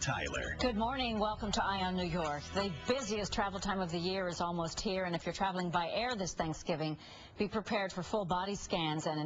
Tyler. Good morning. Welcome to Eye on New York. The busiest travel time of the year is almost here, and if you're traveling by air this Thanksgiving, be prepared for full body scans and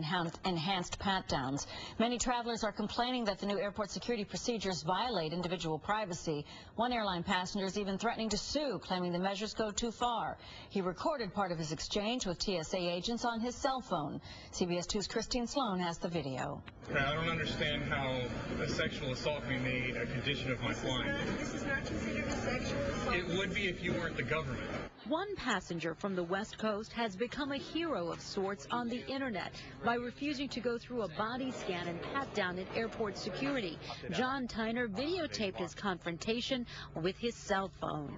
enhanced pat-downs. Many travelers are complaining that the new airport security procedures violate individual privacy. One airline passenger is even threatening to sue, claiming the measures go too far. He recorded part of his exchange with TSA agents on his cell phone. CBS 2's Christine Sloan has the video. I don't understand how a sexual assault can be made a condition of my flying. This is not considered a sexual assault. It would be if you weren't the government. One passenger from the West Coast has become a hero of sorts on the internet by refusing to go through a body scan and pat down at airport security. John Tyner videotaped his confrontation with his cell phone.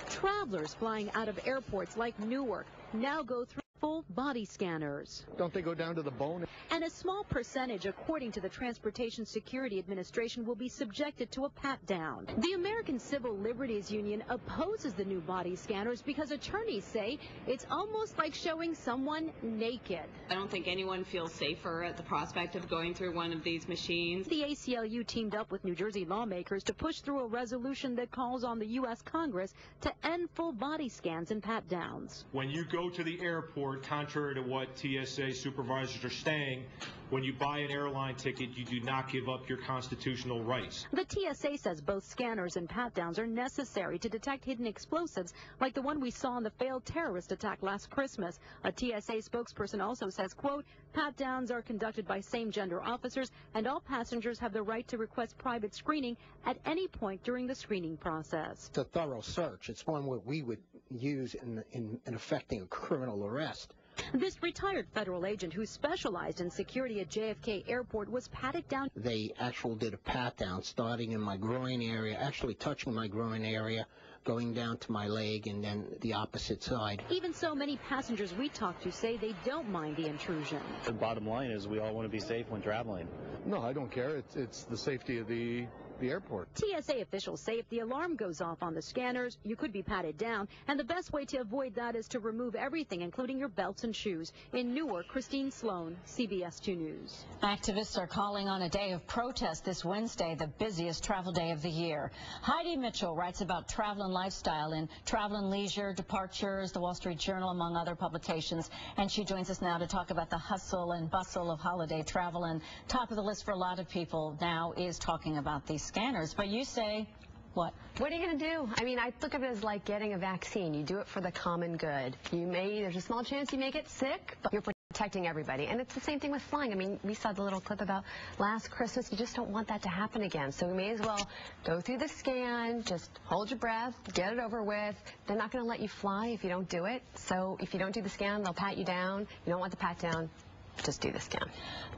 Travelers flying out of airports like Newark now go through full body scanners. Don't they go down to the bone? And a small percentage, according to the Transportation Security Administration, will be subjected to a pat-down. The American Civil Liberties Union opposes the new body scanners because attorneys say it's almost like showing someone naked. I don't think anyone feels safer at the prospect of going through one of these machines. The ACLU teamed up with New Jersey lawmakers to push through a resolution that calls on the U.S. Congress to end full body scans and pat-downs. When you go to the airport, contrary to what TSA supervisors are saying, when you buy an airline ticket, you do not give up your constitutional rights. The TSA says both scanners and pat-downs are necessary to detect hidden explosives like the one we saw in the failed terrorist attack last Christmas. A TSA spokesperson also says, quote, pat-downs are conducted by same-gender officers, and all passengers have the right to request private screening at any point during the screening process. It's a thorough search. It's one what we would use in effecting a criminal arrest. This retired federal agent who specialized in security at JFK Airport was patted down. They actually did a pat-down starting in my groin area, actually touching my groin area, going down to my leg, and then the opposite side. Even so, many passengers we talked to say they don't mind the intrusion. The bottom line is we all want to be safe when traveling. No, I don't care. It's the safety of the airport. TSA officials say if the alarm goes off on the scanners, you could be patted down, and the best way to avoid that is to remove everything, including your belts and shoes. In Newark, Christine Sloan, CBS 2 News. Activists are calling on a day of protest this Wednesday, the busiest travel day of the year. Heidi Mitchell writes about travel and lifestyle in Travel and Leisure, Departures, the Wall Street Journal, among other publications, and she joins us now to talk about the hustle and bustle of holiday travel. And top of the list for a lot of people now is talking about these scanners, but you say what? What are you going to do? I mean, I look at it as like getting a vaccine. You do it for the common good. There's a small chance you may get sick, but you're protecting everybody. And it's the same thing with flying. I mean, we saw the little clip about last Christmas. You just don't want that to happen again. So we may as well go through the scan, just hold your breath, get it over with. They're not going to let you fly if you don't do it. So if you don't do the scan, they'll pat you down. You don't want the pat down. Just do the scan.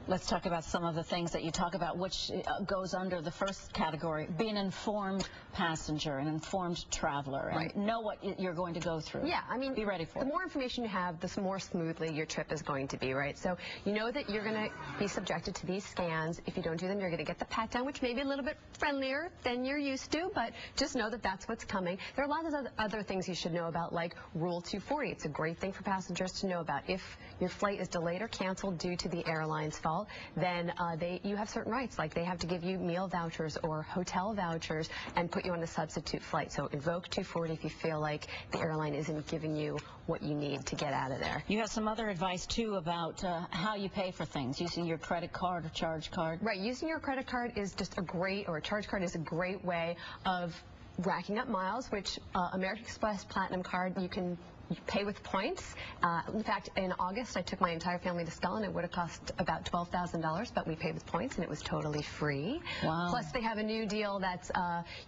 Let's talk about some of the things that you talk about, which goes under the first category. Be an informed passenger, an informed traveler, and know what you're going to go through. Yeah, I mean, be ready for it. The more information you have, the more smoothly your trip is going to be, right? So you know that you're going to be subjected to these scans. If you don't do them, you're going to get the pat down, which may be a little bit friendlier than you're used to, but just know that that's what's coming. There are a lot of other things you should know about, like Rule 240. It's a great thing for passengers to know about. If your flight is delayed or canceled due to the airline's fault, then you have certain rights, like they have to give you meal vouchers or hotel vouchers and put you on a substitute flight. So invoke 240 if you feel like the airline isn't giving you what you need to get out of there. You have some other advice too about how you pay for things, using your credit card or charge card. Right, using your credit card is just or a charge card is a great way of racking up miles, which American Express Platinum card, you can pay with points. In fact, in August, I took my entire family to Skull, and it would have cost about $12,000, but we paid with points, and it was totally free. Wow. Plus, they have a new deal that's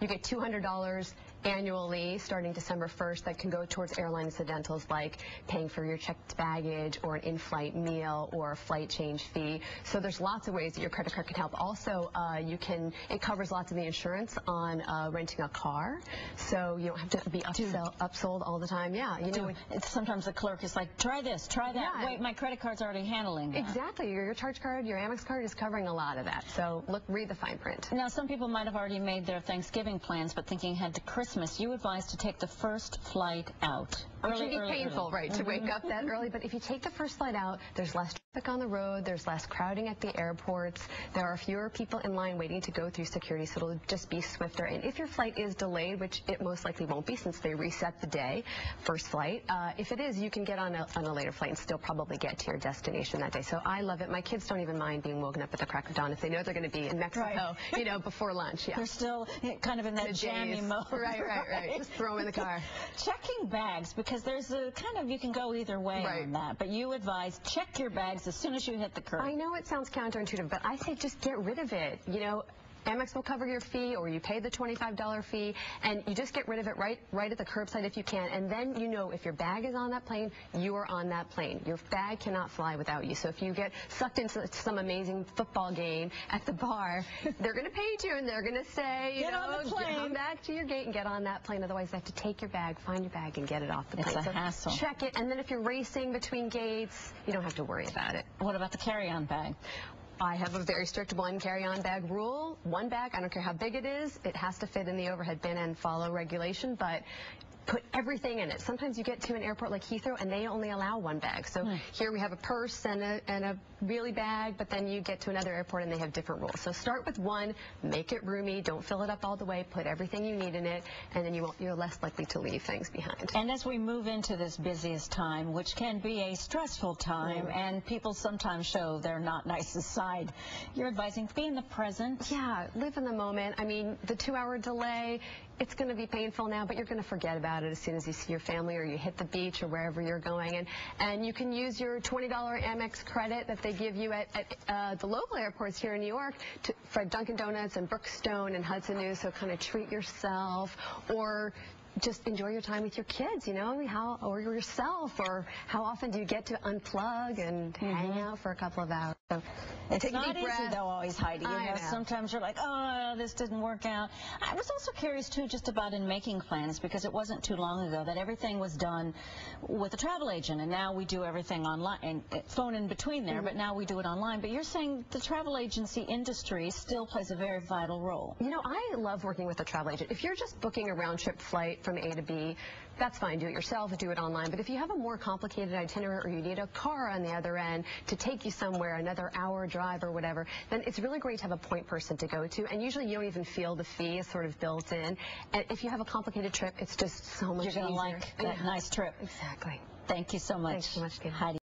you get $200 annually starting December 1st that can go towards airline incidentals like paying for your checked baggage or an in-flight meal or a flight change fee. So there's lots of ways that your credit card can help. Also, it covers lots of the insurance on renting a car, so you don't have to be upsold all the time. Yeah, you know. Sometimes the clerk is like, try this, try that. Yeah. Wait, my credit card's already handling that. Exactly. Your charge card, your Amex card is covering a lot of that. So read the fine print. Now, some people might have already made their Thanksgiving plans, but thinking ahead to Christmas, you advise to take the first flight out. It can be painful, right, to wake up that early, but if you take the first flight out, there's less traffic on the road, there's less crowding at the airports, there are fewer people in line waiting to go through security, so it'll just be swifter. And if your flight is delayed, which it most likely won't be since they reset the day, first flight, if it is, you can get on a later flight and still probably get to your destination that day. So I love it. My kids don't even mind being woken up at the crack of dawn if they know they're going to be in Mexico, you know, before lunch. Yeah. They're still kind of in that jammy mode. Right. Just throw them in the car. Checking bags, because there's a kind of, you can go either way on that, but you advise check your bags as soon as you hit the curb. I know it sounds counterintuitive, but I say just get rid of it. You know, Amex will cover your fee, or you pay the $25 fee, and you just get rid of it right at the curbside if you can. And then you know if your bag is on that plane, you are on that plane. Your bag cannot fly without you. So if you get sucked into some amazing football game at the bar, they're going to page you and they're going to say, you know, come back to your gate and get on that plane. Otherwise, they have to take your bag, find your bag, and get it off the plane. It's a hassle. Check it, and then if you're racing between gates, you don't have to worry about it. What about the carry-on bag? I have a very strict one carry-on bag rule. One bag, I don't care how big it is, it has to fit in the overhead bin and follow regulation, but put everything in it. Sometimes you get to an airport like Heathrow and they only allow one bag. So here we have a purse and a wheelie bag, but then you get to another airport and they have different rules. So start with one, make it roomy, don't fill it up all the way, put everything you need in it, and then you're less likely to leave things behind. And as we move into this busiest time, which can be a stressful time, and people sometimes show their not nicest side, you're advising be in the present. Yeah, live in the moment. I mean, the 2-hour delay, it's going to be painful now, but you're going to forget about it as soon as you see your family or you hit the beach or wherever you're going. And you can use your $20 Amex credit that they give you at the local airports here in New York for Dunkin' Donuts and Brookstone and Hudson News. So kind of treat yourself, or just enjoy your time with your kids, you know, or yourself, or how often do you get to unplug and hang out for a couple of hours? So it's not easy, though, always, Heidi. You know, sometimes you're like, oh, this didn't work out. I was also curious, too, just about in making plans, because it wasn't too long ago that everything was done with a travel agent, and now we do everything online, and phone in between there, but now we do it online. But you're saying the travel agency industry still plays a very vital role. You know, I love working with a travel agent. If you're just booking a round-trip flight from A to B, that's fine. Do it yourself, do it online. But if you have a more complicated itinerary, or you need a car on the other end to take you somewhere, another hour drive or whatever, then it's really great to have a point person to go to. And usually you don't even feel the fee is sort of built in. And if you have a complicated trip, it's just so much easier. You're going to like that nice trip. Exactly. Thank you so much. Thanks so much, Tina. Heidi.